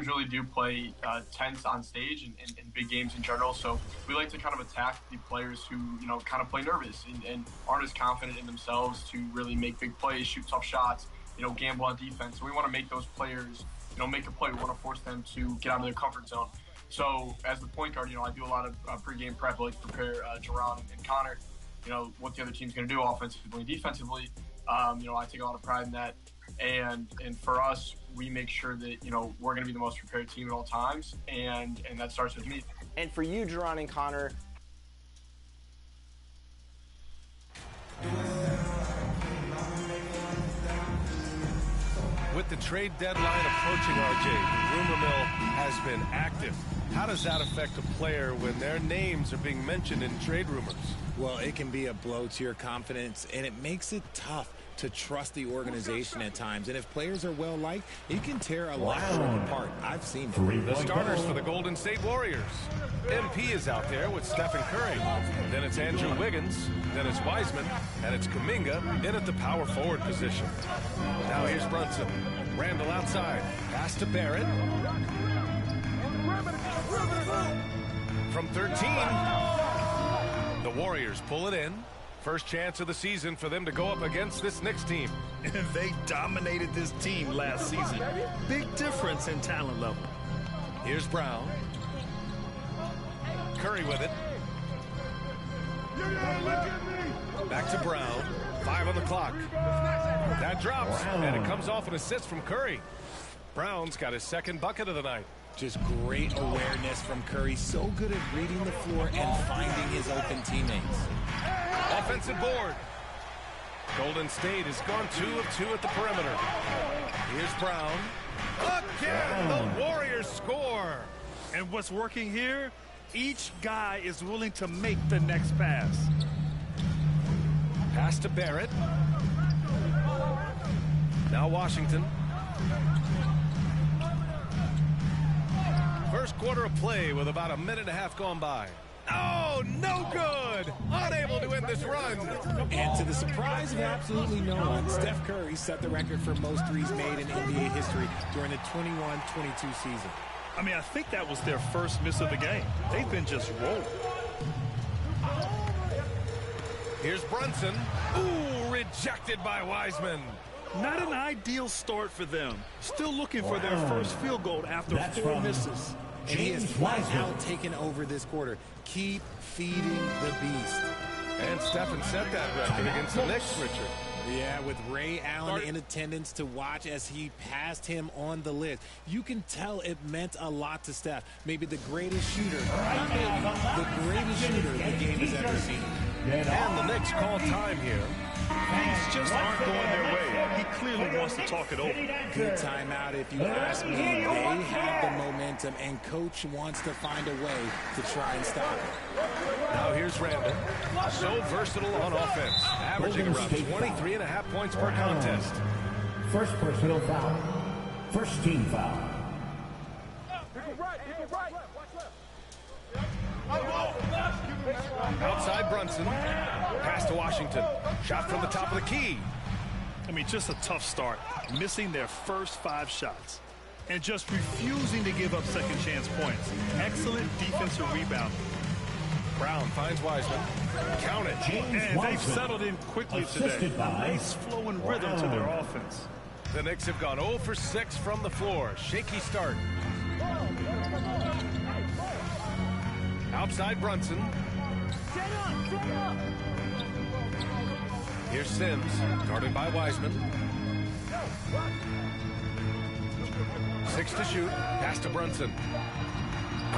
teams really do play tense on stage and big games in general. So we like to kind of attack the players who, kind of play nervous and aren't as confident in themselves to really make big plays, shoot tough shots, gamble on defense. So we want to make those players, make a play. We want to force them to get out of their comfort zone. So as the point guard, I do a lot of pregame prep, like prepare Jerron and Connor, what the other team's going to do offensively and defensively. I take a lot of pride in that. And for us, we make sure that, we're going to be the most prepared team at all times. And that starts with me. And for you, Jerron and Connor, with the trade deadline approaching, RJ, the rumor mill has been active. How does that affect a player when their names are being mentioned in trade rumors? Well, it can be a blow to your confidence, and it makes it tough to trust the organization at times. And if players are well-liked, it can tear a locker room apart. I've seen it. The starters for the Golden State Warriors. MP is out there with Stephen Curry. Then it's Andrew Wiggins. Then it's Wiseman. And it's Kuminga in at the power forward position. Now here's Brunson. Randall outside. Pass to Barrett. From 13. The Warriors pull it in. First chance of the season for them to go up against this Knicks team. And they dominated this team last season. Big difference in talent level. Here's Brown. Curry with it. Back to Brown. 5 on the clock. That drops, and it comes off an assist from Curry. Brown's got his second bucket of the night. Just great awareness from Curry. So good at reading the floor and finding his open teammates. Offensive board. Golden State has gone 2 of 2 at the perimeter. Here's Brown. Again, the Warriors score. And what's working here? Each guy is willing to make the next pass. Pass to Barrett. Now Washington. First quarter of play with about a minute and a half gone by. Oh, no good! Unable to end this run. And to the surprise of absolutely no one, Steph Curry set the record for most threes made in NBA history during the 21-22 season. I mean, I think that was their first miss of the game. They've been just rolling. Here's Brunson. Ooh, rejected by Wiseman. Not an ideal start for them. Still looking for their first field goal after 4 misses. And he has flat out taken over this quarter. Keep feeding the beast. And Stephen set that record against the Knicks, Richard. Yeah, with Ray Allen in attendance to watch as he passed him on the list. You can tell it meant a lot to Steph. Maybe the greatest shooter, the greatest shooter the game has ever seen. And the Knicks call time here. Things just aren't going their way. He clearly wants to talk it over. Good timeout if you ask me. They have the momentum, and coach wants to find a way to try and stop it. Now here's Randall. So versatile on offense, averaging around 23.5 points per contest. First personal foul. First team foul. Outside Brunson. Pass to Washington. Shot from the top of the key. I mean, just a tough start. Missing their first 5 shots. And just refusing to give up second chance points. Excellent defensive rebounding. Brown finds Wiseman. Count it. And they've settled in quickly today. A nice flowing rhythm to their offense. The Knicks have gone 0 for 6 from the floor. Shaky start. Outside Brunson. Here's Sims, guarded by Wiseman. 6 to shoot. Pass to Brunson.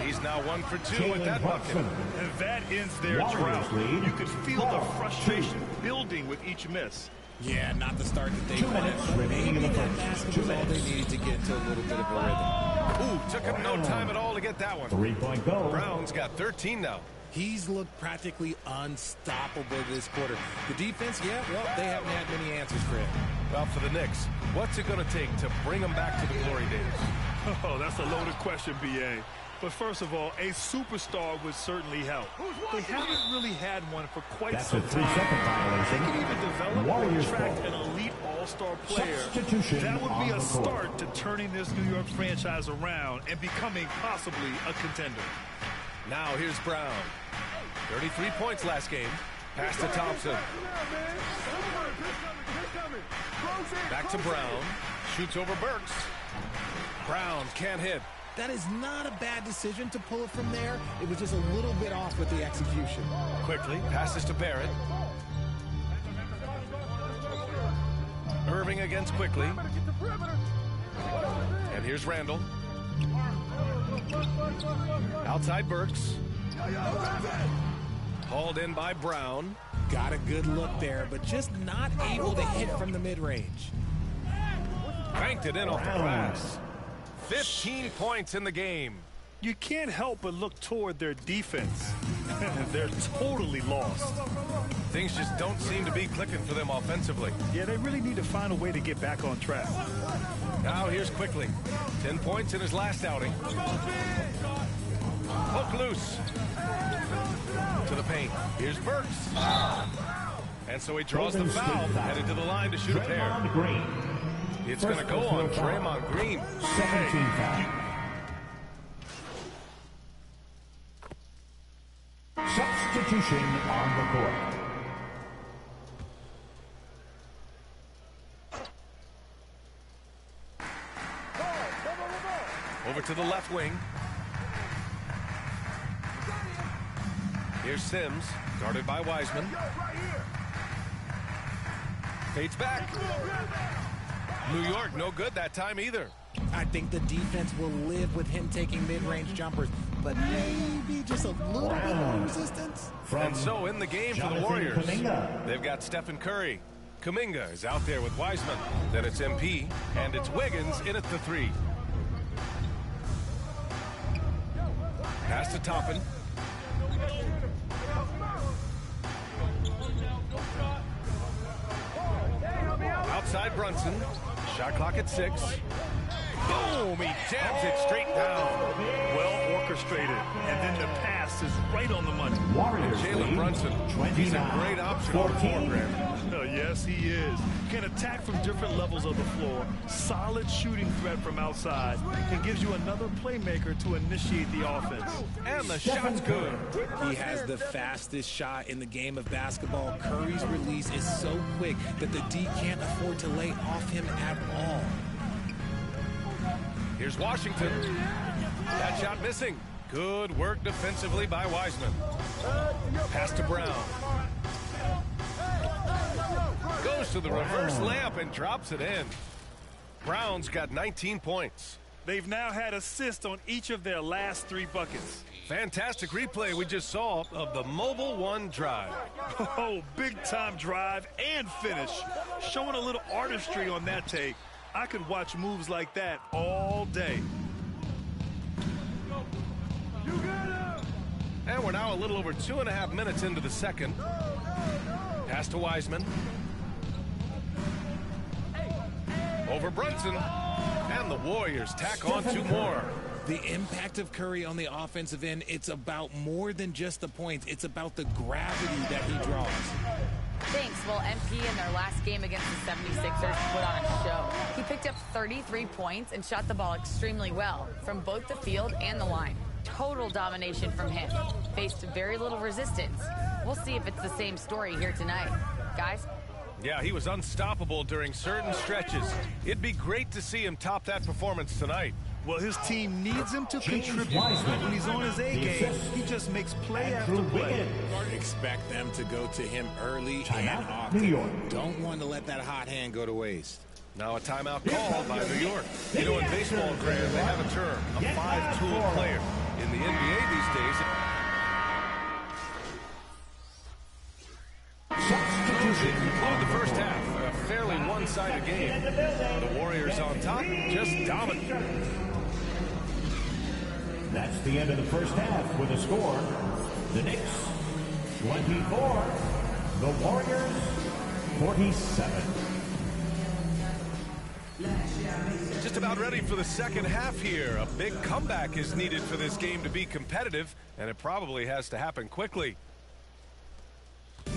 He's now 1 for 2 with that bucket. And that ends their drought. You could feel the frustration building with each miss. Yeah, not the start that they wanted, but maybe that basket was all they needed to get to a little bit of a rhythm. Ooh, took him no time at all to get that one. 3-point goal. Brown's got 13 now. He's looked practically unstoppable this quarter. The defense, yeah, well, they haven't had many answers for him. Well, for the Knicks, what's it going to take to bring them back to the glory days? Oh, that's a loaded question, B.A. But first of all, a superstar would certainly help. They haven't really had one for quite some time. They can even develop or attract an elite all-star player. That would be a start to turning this New York franchise around and becoming possibly a contender. Now here's Brown. 33 points last game. Pass to Thompson. Back to Brown. Shoots over Burks. Brown can't hit. That is not a bad decision to pull it from there. It was just a little bit off with the execution. Quickly, passes to Barrett. Irving against Quickly. And here's Randall. Outside Burks. Hauled in by Brown. Got a good look there, but just not able to hit from the mid-range. Banked it in off the glass. 15 points in the game. You can't help but look toward their defense. They're totally lost. Things just don't seem to be clicking for them offensively. Yeah, they really need to find a way to get back on track. Now here's Quickly. 10 points in his last outing. Hook loose. To the paint. Here's Burks. And so he draws the foul, headed to the line to shoot a pair. It's going to go on Draymond Green. 17 foul. Substitution on the court. Over to the left wing. Here's Sims, guarded by Wiseman. Fades back. New York, no good that time either. I think the defense will live with him taking mid-range jumpers, but maybe just a little bit more resistance. And so in the game for the Warriors, they've got Stephen Curry. Kuminga is out there with Wiseman. Then it's MP, and it's Wiggins in at the 3. Pass to Toppin. Outside Brunson. Shot clock at 6. Boom! He jabs it straight down. Well orchestrated. And then the pass is right on the money. Jalen Brunson, he's a great option on the floor, Graham. Yes, he is. Can attack from different levels of the floor. Solid shooting threat from outside. And gives you another playmaker to initiate the offense. And the shot's good. He has the fastest shot in the game of basketball. Curry's release is so quick that the D can't afford to lay off him at all. Here's Washington. That shot missing. Good work defensively by Wiseman. Pass to Brown. Goes to the reverse layup and drops it in. Brown's got 19 points. They've now had assists on each of their last 3 buckets. Fantastic replay we just saw of the Mobile One drive. Oh, big-time drive and finish. Showing a little artistry on that take. I could watch moves like that all day. And we're now a little over 2.5 minutes into the second. Pass to Wiseman. Over Brunson. And the Warriors tack on 2 more. The impact of Curry on the offensive end, it's about more than just the points. It's about the gravity that he draws. Thanks. Well, MP in their last game against the 76ers put on a show. He picked up 33 points and shot the ball extremely well from both the field and the line. Total domination from him. Faced very little resistance. We'll see if it's the same story here tonight. Guys? Yeah, he was unstoppable during certain stretches. It'd be great to see him top that performance tonight. Well, his team needs him to contribute. When he's on his A game, he just makes play after play. Expect them to go to him early and often. New York. Don't want to let that hot hand go to waste. Now a timeout called by New York. You know, in baseball, Graham, they have a term, a 5-tool player. In the NBA these days, on the first half, a fairly one-sided game. The Warriors on top, just dominant. That's the end of the first half with a score. The Knicks, 24. The Warriors, 47. Just about ready for the second half here. A big comeback is needed for this game to be competitive, and it probably has to happen quickly.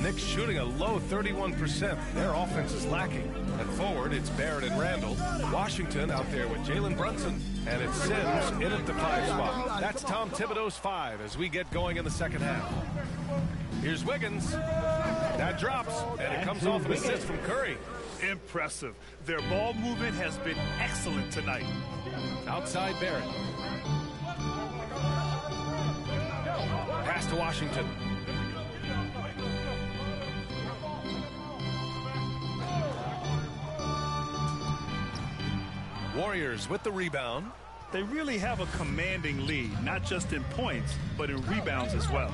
Knicks shooting a low 31%. Their offense is lacking. At forward, it's Barrett and Randall. Washington out there with Jalen Brunson. And it's Sims in at the 5 spot. That's Tom Thibodeau's 5 as we get going in the second half. Here's Wiggins. That drops, and it comes off an assist from Curry. Impressive. Their ball movement has been excellent tonight. Outside Barrett. Pass to Washington. Warriors with the rebound. They really have a commanding lead, not just in points, but in rebounds as well.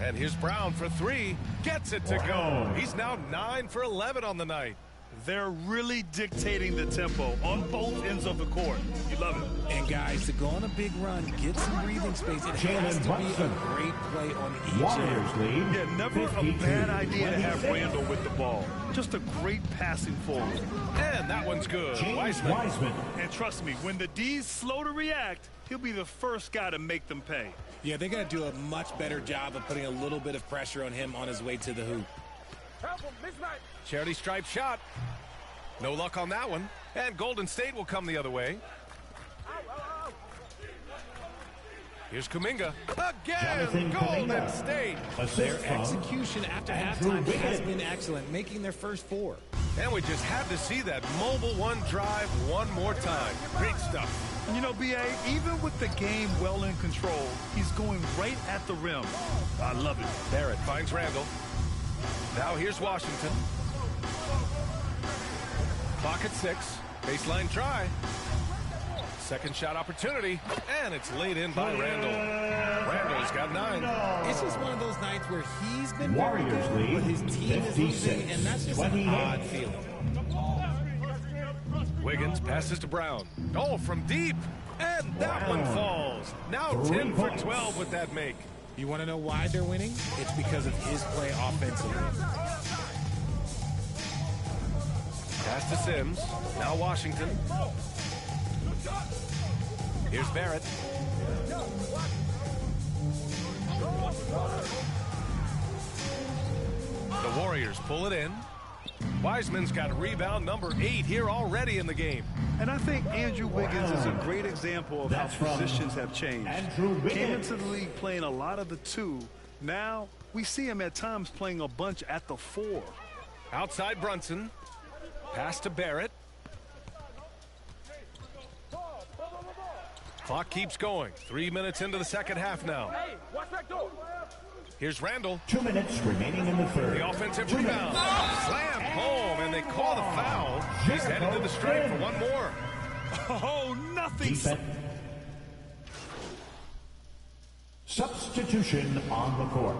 And here's Brown for 3. Gets it to go. He's now 9 for 11 on the night. They're really dictating the tempo on both ends of the court. You love it. And guys, to go on a big run, get some breathing space. It has to be a great play on each Warriors lead. Yeah, never a bad idea to have Randall with the ball. Just a great passing forward. And that one's good. Wiseman. And trust me, when the D's slow to react, he'll be the first guy to make them pay. Yeah, they're going to do a much better job of putting a little bit of pressure on him on his way to the hoop. Charity stripe shot. No luck on that one. And Golden State will come the other way. Here's Kuminga. Again, Golden State. Their execution after halftime has been excellent, making their first 4. And we just had to see that mobile one drive one more time. Great stuff. You know, B.A., even with the game well in control, he's going right at the rim. I love it. Barrett finds Randall. Now here's Washington. Clock at 6. Baseline try. Second shot opportunity. And it's laid in by Randall. Randall's got 9. It's just one of those nights where he's been very good, but his team is losing, and that's just an odd feeling. Wiggins passes to Brown. Oh, from deep. And that one falls. Now 10 for 12 with that make. You want to know why they're winning? It's because of his play offensively. Pass to Sims. Now Washington. Here's Barrett. The Warriors pull it in. Wiseman's got rebound number 8 here already in the game. And I think Andrew Wiggins is a great example of how positions have changed. Came into the league playing a lot of the 2. Now we see him at times playing a bunch at the 4. Outside Brunson. Pass to Barrett. Clock keeps going. 3 minutes into the second half now. Here's Randall. 2 minutes remaining in the third. The offensive rebound. Slam home, and they call the foul. He's headed to the stripe for one more. Oh, nothing. Substitution on the court.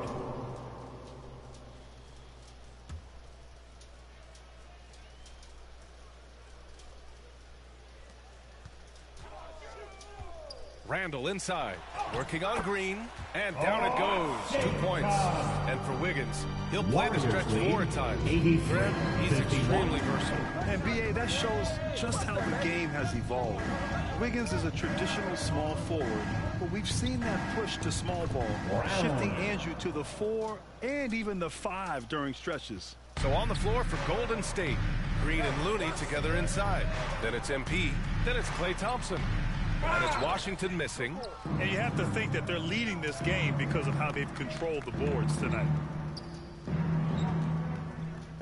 Randall inside, working on Green, and down it goes. 2 points. And for Wiggins, he'll play the stretch 4 times. He's extremely versatile. And B.A., that shows just how the game has evolved. Wiggins is a traditional small forward, but we've seen that push to small ball, shifting Andrew to the 4 and even the 5 during stretches. So on the floor for Golden State, Green and Looney together inside. Then it's MP, then it's Klay Thompson. And it's Washington missing. And you have to think that they're leading this game because of how they've controlled the boards tonight.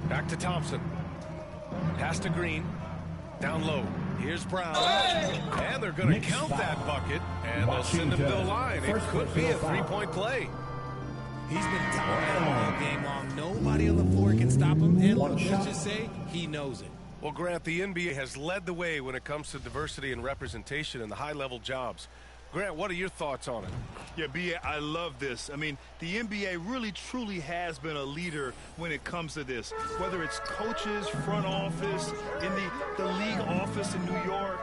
Back to Thompson. Pass to Green. Down low. Here's Brown. And they're going to count that bucket. And they'll send him to the line. It could be a 3-point play. He's been dominating all game long. Nobody on the floor can stop him. And let's just say he knows it. Well, Grant, the NBA has led the way when it comes to diversity and representation in the high-level jobs. Grant, what are your thoughts on it? Yeah, B.A., I love this. I mean, the NBA really, truly has been a leader when it comes to this. Whether it's coaches, front office, in the league office in New York,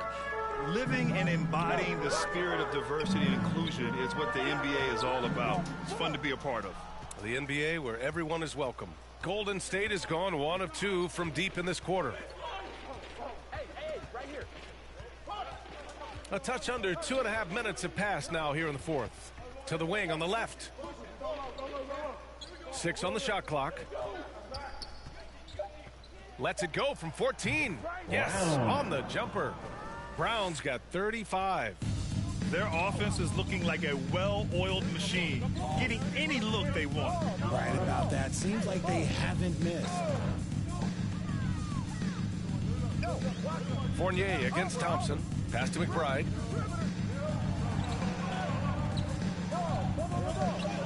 living and embodying the spirit of diversity and inclusion is what the NBA is all about. It's fun to be a part of. The NBA where everyone is welcome. Golden State has gone 1 of 2 from deep in this quarter. A touch under 2.5 minutes have passed now here in the fourth. To the wing on the left. 6 on the shot clock. Lets it go from 14. Yes, on the jumper. Brown's got 35. Their offense is looking like a well-oiled machine, getting any look they want. Right about that. Seems like they haven't missed. Fournier against Thompson. Pass to McBride.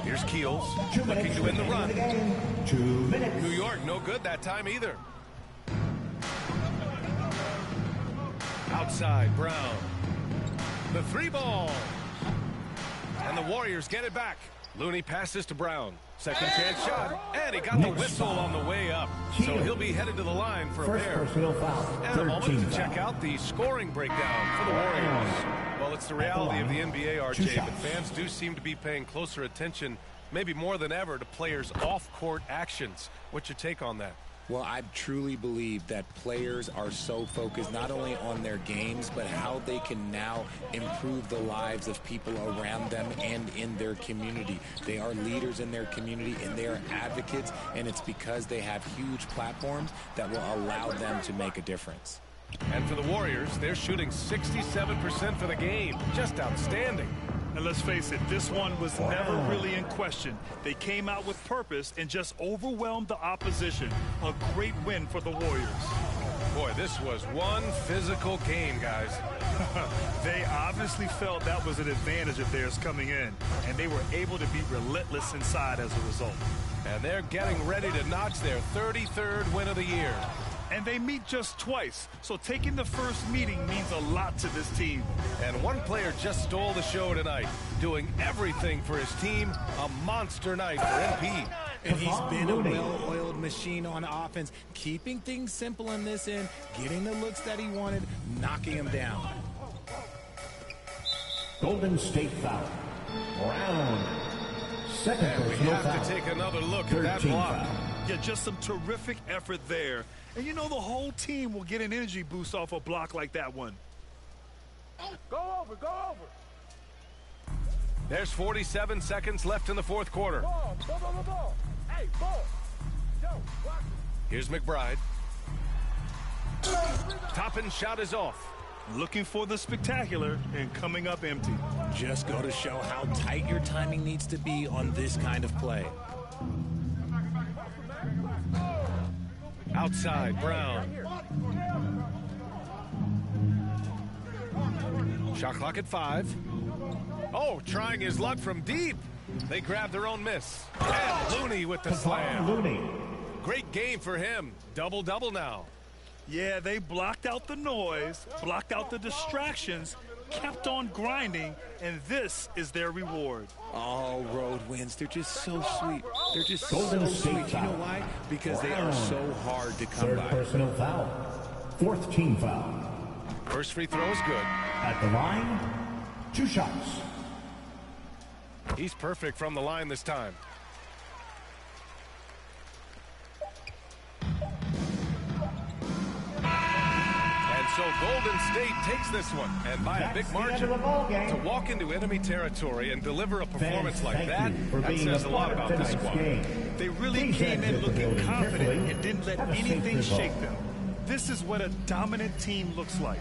Here's Keels, looking to win the run. 2 minutes. New York, no good that time either. Outside, Brown. The 3 ball. And the Warriors get it back. Looney passes to Brown. Second chance shot. And he got the whistle on the way up. So he'll be headed to the line for a pair. And a moment to check out the scoring breakdown for the Warriors. Well, it's the reality of the NBA, RJ, but fans do seem to be paying closer attention, maybe more than ever, to players' off-court actions. What's your take on that? Well, I truly believe that players are so focused not only on their games, but how they can now improve the lives of people around them and in their community. They are leaders in their community and they are advocates, and it's because they have huge platforms that will allow them to make a difference. And for the Warriors, they're shooting 67% for the game. Just outstanding. And let's face it, this one was never really in question. They came out with purpose and just overwhelmed the opposition. A great win for the Warriors. Boy, this was one physical game, guys. They obviously felt that was an advantage of theirs coming in, and they were able to be relentless inside as a result. And they're getting ready to notch their 33rd win of the year. And they meet just twice, so taking the first meeting means a lot to this team. And one player just stole the show tonight, doing everything for his team. A monster night for MP. And he's been a well-oiled machine on offense, keeping things simple in this end, getting the looks that he wanted, knocking him down. Golden State foul. Brown. Second and we have to take another look at that block. Yeah, just some terrific effort there. And you know the whole team will get an energy boost off a block like that one. Go over. There's 47 seconds left in the fourth quarter. Ball. Hey, ball. Yo, watch it. Here's McBride. Toppin shot is off. Looking for the spectacular and coming up empty. Just go to show how tight your timing needs to be on this kind of play. Outside, Brown. Shot clock at 5. Oh, trying his luck from deep. They grab their own miss. And Looney with the slam. Great game for him. Double-double now. Yeah, they blocked out the noise, blocked out the distractions, kept on grinding, and this is their reward. All road wins. They're just so sweet. They're just Golden so State sweet. foul. You know why? Because they are so hard to come Third by. personal foul. Fourth team foul. First free throw is good. At the line, 2 shots. He's perfect from the line this time. So Golden State takes this one, and by a big margin. To walk into enemy territory and deliver a performance like that says a lot about this squad. They really came in looking confident and didn't let anything shake them. This is what a dominant team looks like.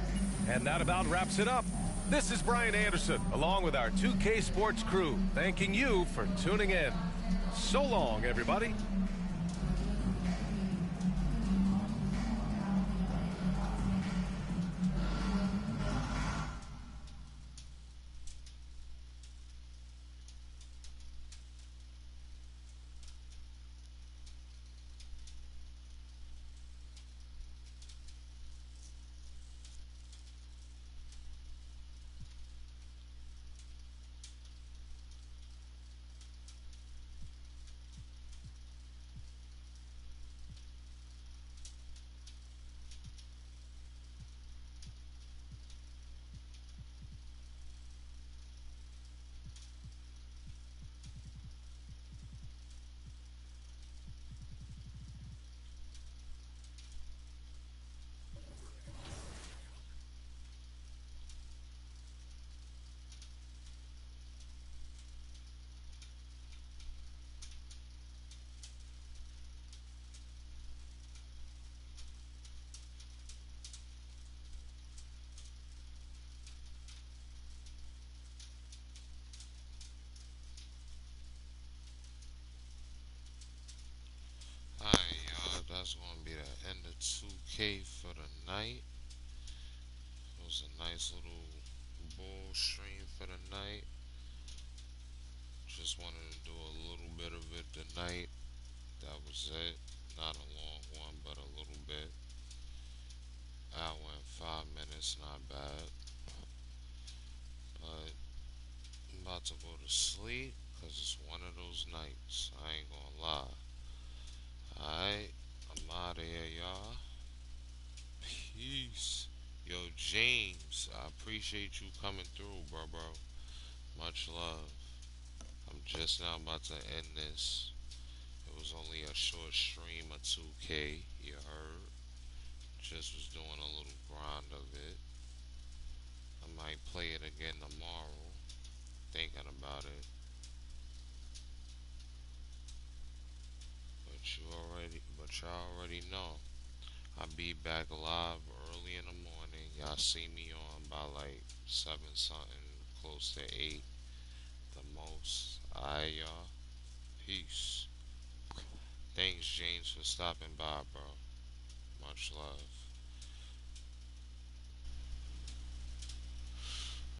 And that about wraps it up. This is Brian Anderson, along with our 2K Sports crew, thanking you for tuning in. So long, everybody. the end of 2K for the night. It was a nice little bull stream for the night. Just wanted to do a little bit of it tonight. That was it. Not a long one, but a little bit. Hour and 5 minutes, not bad. But I'm about to go to sleep because it's one of those nights. I ain't gonna lie. Alright, I'm out of here, y'all. Peace. Yo, James, I appreciate you coming through, bro. Much love. I'm just now about to end this. It was only a short stream of 2K, you heard. Just was doing a little grind of it. I might play it again tomorrow. Thinking about it. But y'all already know. I'll be back live early in the morning. Y'all see me on by like 7 something, close to 8 the most. Alright, y'all. Peace. Thanks, James, for stopping by, bro. Much love.